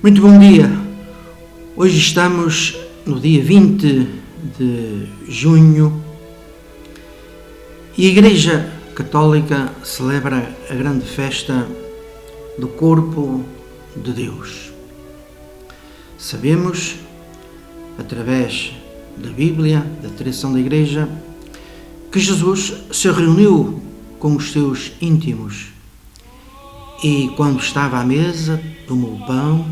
Muito bom dia. Hoje estamos no dia 20 de junho e a Igreja Católica celebra a grande festa do Corpo de Deus. Sabemos, através da Bíblia, da tradição da Igreja, que Jesus se reuniu com os seus íntimos e, quando estava à mesa, tomou o pão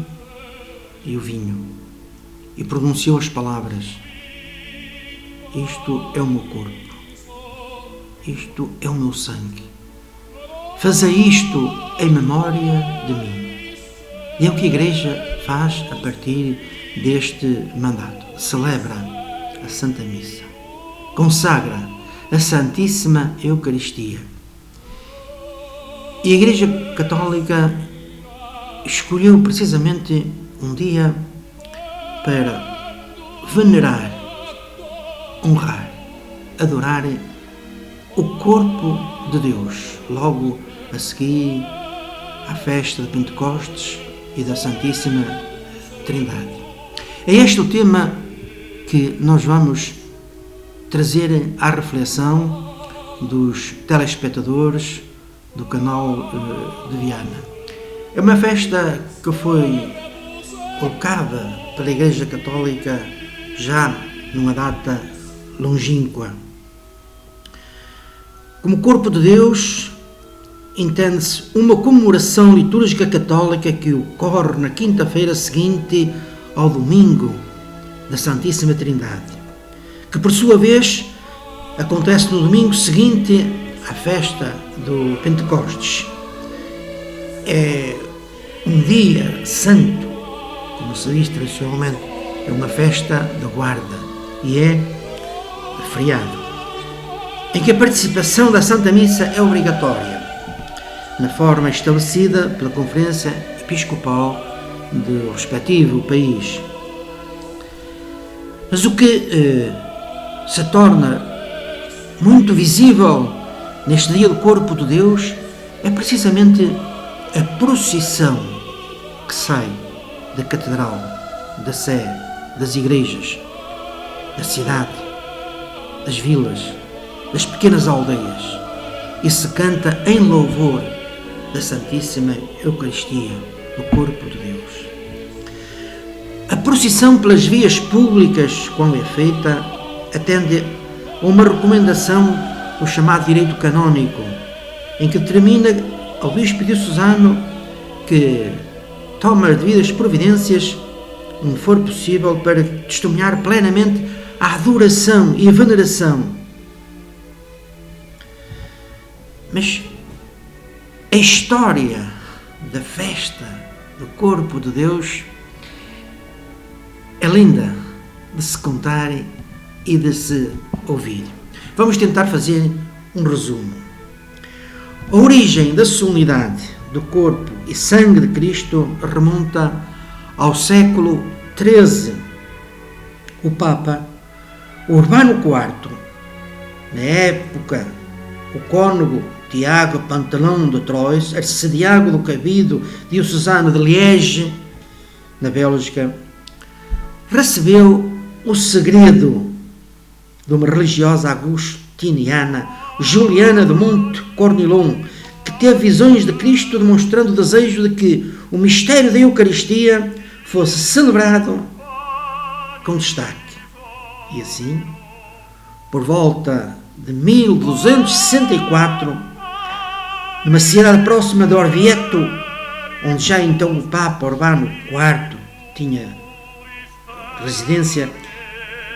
e o vinho e pronunciou as palavras: isto é o meu corpo, isto é o meu sangue, fazei isto em memória de mim. E é o que a Igreja faz a partir deste mandato: celebra a Santa Missa, consagra a Santíssima Eucaristia. E a Igreja Católica escolheu precisamente um dia para venerar, honrar, adorar o corpo de Deus, logo a seguir à festa de Pentecostes e da Santíssima Trindade. É este o tema que nós vamos trazer à reflexão dos telespectadores do canal de Viana. É uma festa que foi colocada pela Igreja Católica já numa data longínqua. Como Corpo de Deus, entende-se uma comemoração litúrgica católica que ocorre na quinta-feira seguinte ao domingo da Santíssima Trindade, que por sua vez acontece no domingo seguinte à festa do Pentecostes. É um dia santo, como se diz tradicionalmente, é uma festa da guarda e é feriado, em que a participação da Santa Missa é obrigatória, na forma estabelecida pela Conferência Episcopal do respectivo país. Mas o que se torna muito visível neste dia do Corpo de Deus é precisamente a procissão que sai da Catedral, da Sé, das igrejas, da cidade, das vilas, das pequenas aldeias, e se canta em louvor da Santíssima Eucaristia, do Corpo de Deus. A procissão pelas vias públicas, quando é feita, atende a uma recomendação do chamado direito canónico, em que determina ao Bispo Diocesano que toma as devidas providências, onde for possível, para testemunhar plenamente a adoração e a veneração. Mas a história da festa do Corpo de Deus é linda de se contar e de se ouvir. Vamos tentar fazer um resumo. A origem da solenidade do corpo e sangue de Cristo remonta ao século XIII. O Papa Urbano IV, na época, o cônego Tiago Pantalão de Troyes, arcediago do cabido diocesano de Liege, na Bélgica, recebeu o segredo de uma religiosa agustiniana, Juliana de Monte Cornilon, que teve visões de Cristo demonstrando o desejo de que o mistério da Eucaristia fosse celebrado com destaque. E assim, por volta de 1264, numa cidade próxima de Orvieto, onde já então o Papa Urbano IV tinha residência,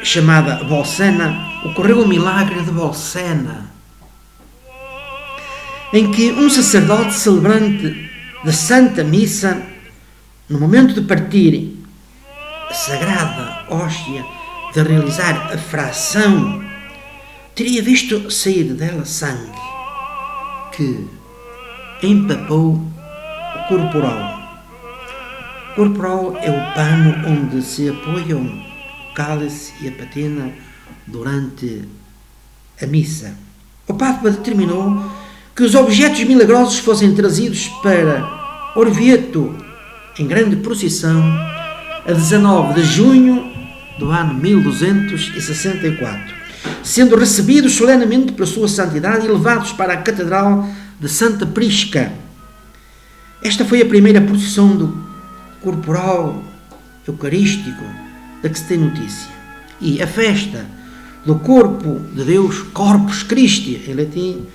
chamada Bolsena, ocorreu o milagre de Bolsena, em que um sacerdote celebrante da Santa Missa, no momento de partir a sagrada hóstia, de realizar a fração, teria visto sair dela sangue que empapou o corporal. O corporal é o pano onde se apoiam o cálice e a patina durante a missa. O Papa determinou que os objetos milagrosos fossem trazidos para Orvieto em grande procissão a 19 de junho do ano 1264, sendo recebidos solenemente pela sua santidade e levados para a Catedral de Santa Prisca. Esta foi a primeira procissão do corporal eucarístico da que se tem notícia. E a festa do corpo de Deus, Corpus Christi, em latim,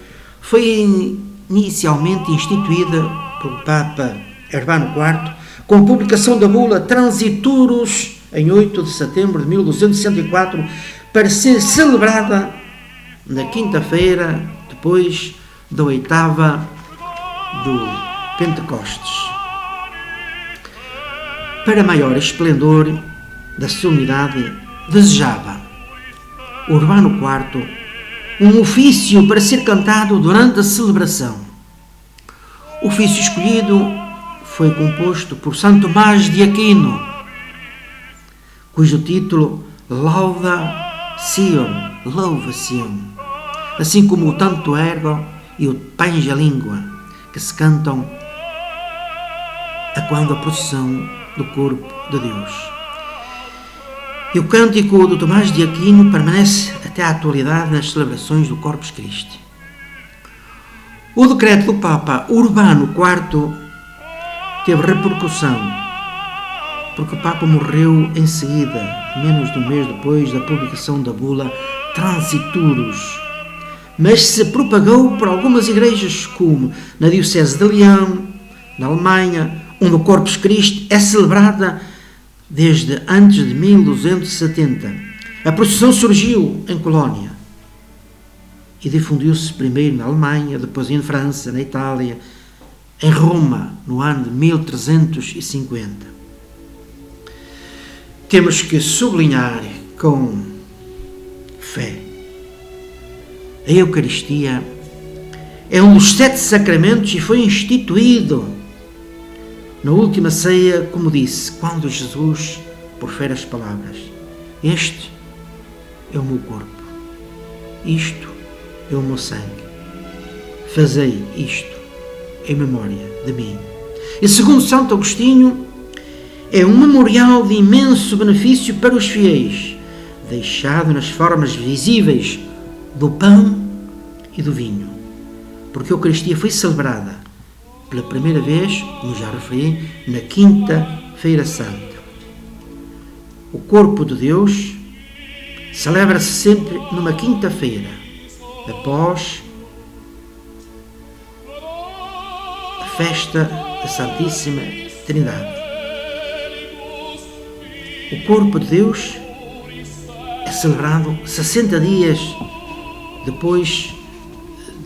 foi inicialmente instituída pelo Papa Urbano IV, com a publicação da bula Transiturus, em 8 de setembro de 1264, para ser celebrada na quinta-feira, depois da oitava do Pentecostes. Para maior esplendor da solenidade, desejava Urbano IV um ofício para ser cantado durante a celebração. O ofício escolhido foi composto por Santo Tomás de Aquino, cujo título Lauda Sion, louva Sion, assim como o Tanto Ergo e o Pange Língua, que se cantam a quando a procissão do corpo de Deus. E o cântico do Tomás de Aquino permanece até à atualidade nas celebrações do Corpus Christi. O decreto do Papa Urbano IV teve repercussão, porque o Papa morreu em seguida, menos de um mês depois da publicação da bula Transiturus, mas se propagou por algumas igrejas, como na Diocese de Leão, na Alemanha, onde o Corpus Christi é celebrada desde antes de 1270. A procissão surgiu em Colónia e difundiu-se primeiro na Alemanha, depois em França, na Itália, em Roma, no ano de 1350. Temos que sublinhar com fé: a Eucaristia é um dos 7 sacramentos e foi instituído na última ceia, como disse, quando Jesus profere as palavras: este é o meu corpo, isto é o meu sangue, fazei isto em memória de mim. E segundo Santo Agostinho, é um memorial de imenso benefício para os fiéis, deixado nas formas visíveis do pão e do vinho, porque a Eucaristia foi celebrada pela primeira vez, como já referi, na Quinta-feira Santa. O corpo de Deus celebra-se sempre numa quinta-feira, após a festa da Santíssima Trindade. O corpo de Deus é celebrado 60 dias depois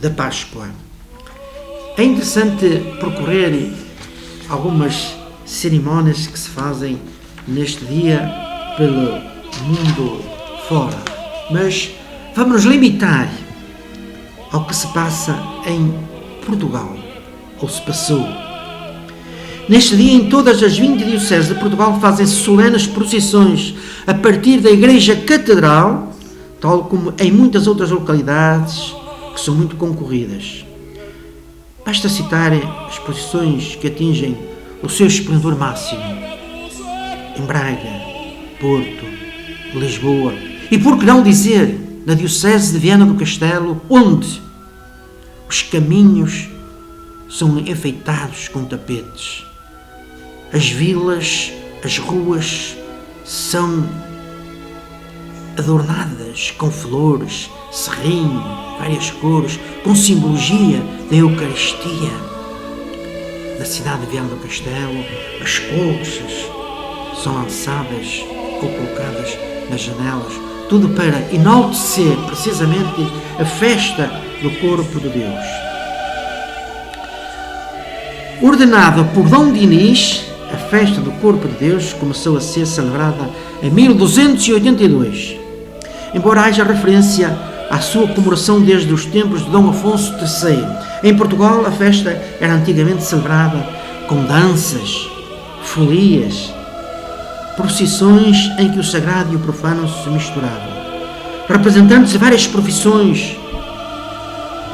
da Páscoa. É interessante percorrer algumas cerimónias que se fazem neste dia pelo mundo fora, mas vamos nos limitar ao que se passa em Portugal, ou se passou. Neste dia, em todas as 20 dioceses de Portugal, fazem-se solenes procissões a partir da Igreja Catedral, tal como em muitas outras localidades que são muito concorridas. Basta citar as procissões que atingem o seu esplendor máximo em Braga, Porto, Lisboa e, por que não dizer, na Diocese de Viana do Castelo, onde os caminhos são enfeitados com tapetes. As vilas, as ruas são adornadas com flores, serrinho, várias cores, com simbologia da Eucaristia da cidade de Viana do Castelo. As colchas são lançadas ou colocadas nas janelas, tudo para enaltecer precisamente a festa do corpo de Deus. Ordenada por Dom Dinis, a festa do corpo de Deus começou a ser celebrada em 1282, embora haja referência à sua comemoração desde os tempos de Dom Afonso III. Em Portugal, a festa era antigamente celebrada com danças, folias, procissões em que o sagrado e o profano se misturavam, representantes de várias profissões,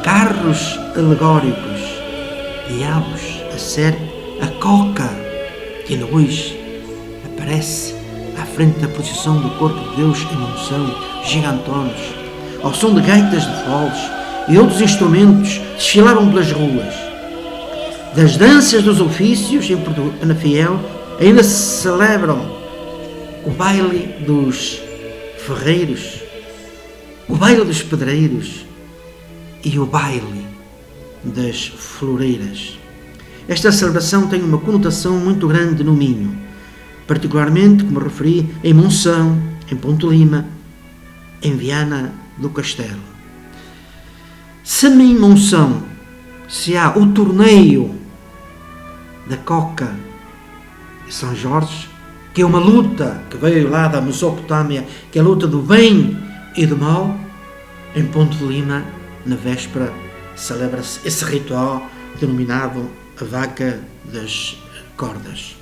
carros alegóricos, diabos, a serpe, a coca, que ainda hoje aparece à frente da procissão do corpo de Deus em unção, gigantones, ao som de gaitas de foles e outros instrumentos, desfilavam pelas ruas. Das danças dos ofícios em Penafiel ainda se celebram o baile dos ferreiros, o baile dos pedreiros e o baile das floreiras. Esta celebração tem uma conotação muito grande no Minho, particularmente, como referi, em Monção, em Ponte Lima, em Viana do Castelo. Se em Monção se há o torneio da Coca de São Jorge, que é uma luta que veio lá da Mesopotâmia, que é a luta do bem e do mal, em Ponte de Lima, na véspera, celebra-se esse ritual denominado a Vaca das Cordas.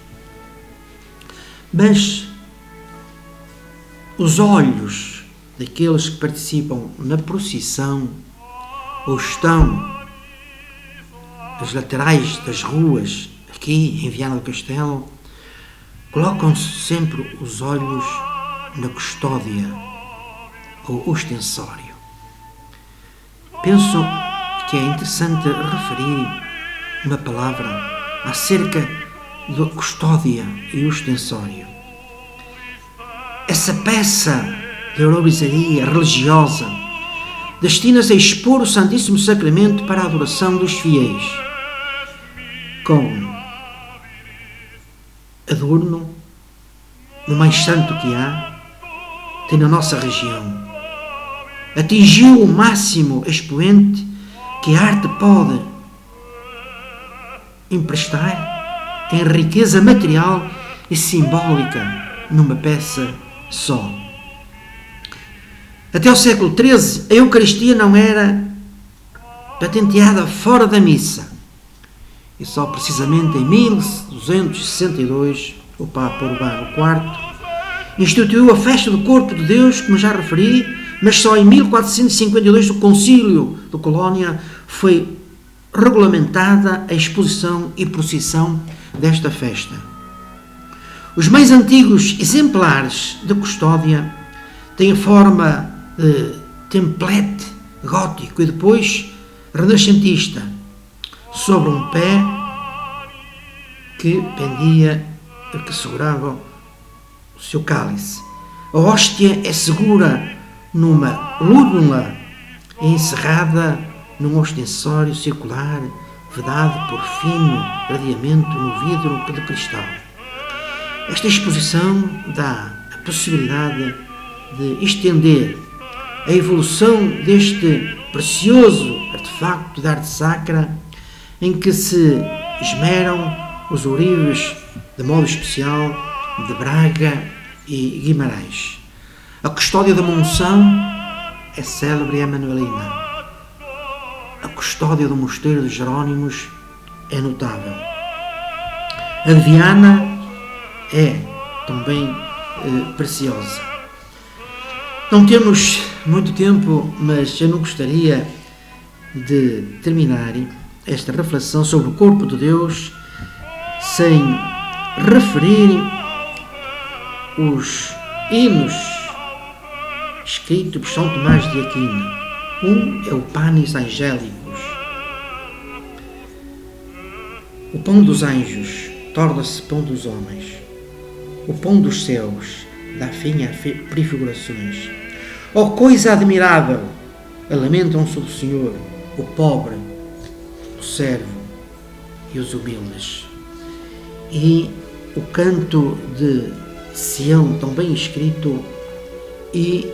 Mas os olhos daqueles que participam na procissão ou estão nas laterais das ruas, aqui em Viana do Castelo, colocam-se sempre os olhos na custódia ou ostensório. Penso que é interessante referir uma palavra acerca da custódia e ostensório. Essa peça de ourivesaria religiosa destina-se a expor o Santíssimo Sacramento para a adoração dos fiéis, com adorno no mais santo que há, tem na nossa região. Atingiu o máximo expoente que a arte pode emprestar em riqueza material e simbólica numa peça só. Até ao século XIII, a Eucaristia não era patenteada fora da missa. E só precisamente em 1262, o Papa Urbano IV instituiu a festa do Corpo de Deus, como já referi, mas só em 1452 o Concílio de Colónia foi regulamentada a exposição e procissão desta festa. Os mais antigos exemplares de custódia têm a forma de templete gótico e depois renascentista, sobre um pé que pendia, que segurava o seu cálice. A hóstia é segura numa lúdula e encerrada num ostensório circular vedado por fino gradeamento no vidro de cristal. Esta exposição dá a possibilidade de estender a evolução deste precioso artefacto de arte sacra, em que se esmeram os ourives, de modo especial, de Braga e Guimarães. A custódia da Monção é célebre e emanuelina. A custódia do Mosteiro de Jerónimos é notável. A de Viana é também preciosa. Não temos muito tempo, mas eu não gostaria de terminar esta reflexão sobre o corpo de Deus sem referir os hinos escritos por São Tomás de Aquino. Um é o Panis Angélicos. O pão dos anjos torna-se pão dos homens. O pão dos céus dá fim a prefigurações. Oh, coisa admirável! Lamentam-se do Senhor, o pobre, o servo e os humildes. E o canto de Sião, tão bem escrito e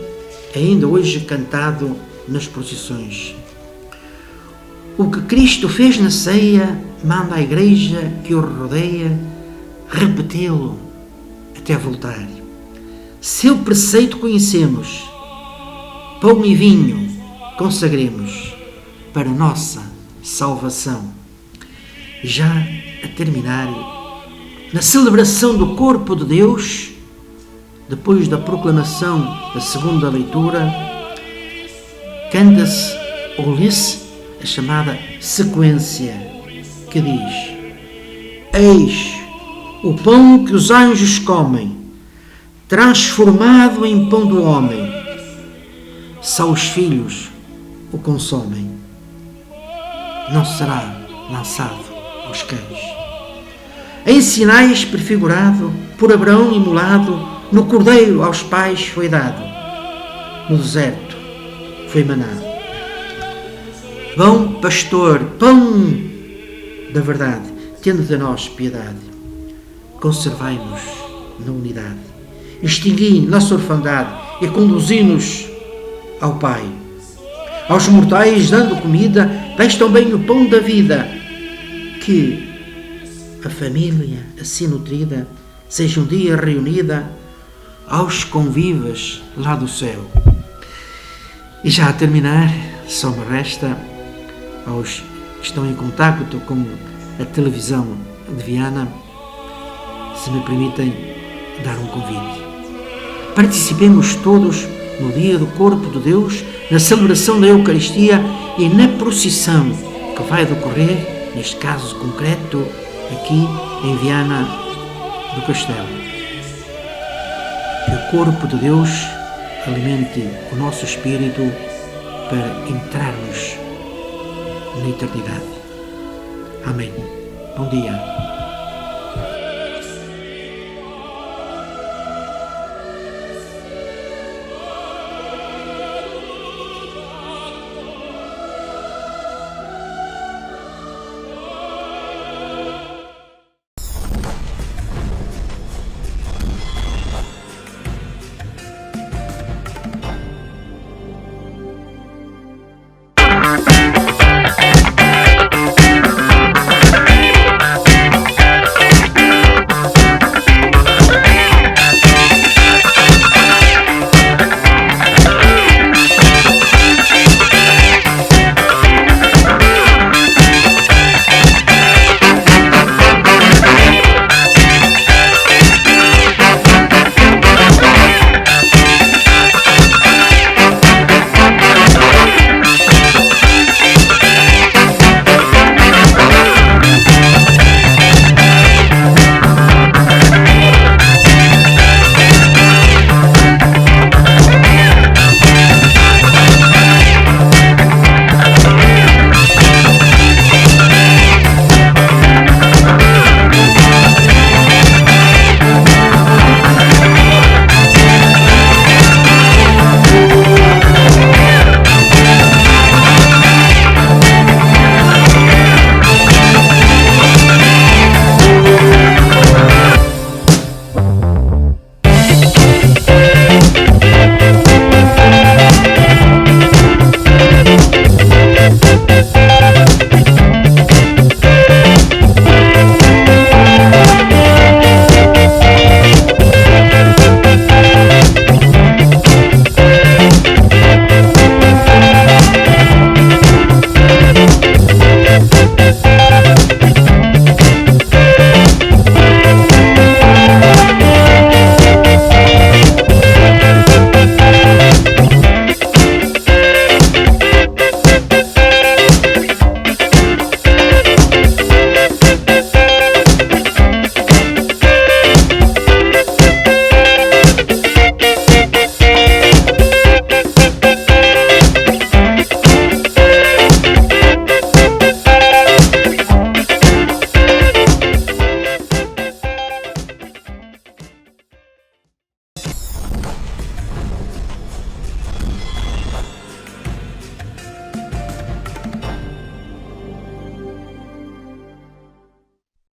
ainda hoje cantado nas procissões. O que Cristo fez na ceia, manda a Igreja que o rodeia repeti-lo até voltar. Seu preceito conhecemos, pão e vinho consagremos para nossa salvação. Já a terminar, na celebração do corpo de Deus, depois da proclamação da segunda leitura, canta-se ou lê-se a chamada sequência, que diz: Eis o pão que os anjos comem, transformado em pão do homem, só os filhos o consomem. Não será lançado aos cães. Em sinais prefigurado, por Abraão imolado, no cordeiro aos pais foi dado, no deserto foi maná. Bom pastor, pão da verdade, tende de nós piedade, conservai-nos na unidade, extingui nossa orfandade e conduzi-nos ao Pai. Aos mortais dando comida, dais também o pão da vida, que a família assim nutrida seja um dia reunida aos convivas lá do céu. E já a terminar, só me resta aos que estão em contacto com a televisão de Viana, se me permitem dar um convite. Participemos todos no dia do Corpo de Deus, na celebração da Eucaristia e na procissão que vai decorrer, neste caso concreto, aqui em Viana do Castelo. Que o Corpo de Deus alimente o nosso espírito para entrarmos na eternidade. Amém. Bom dia.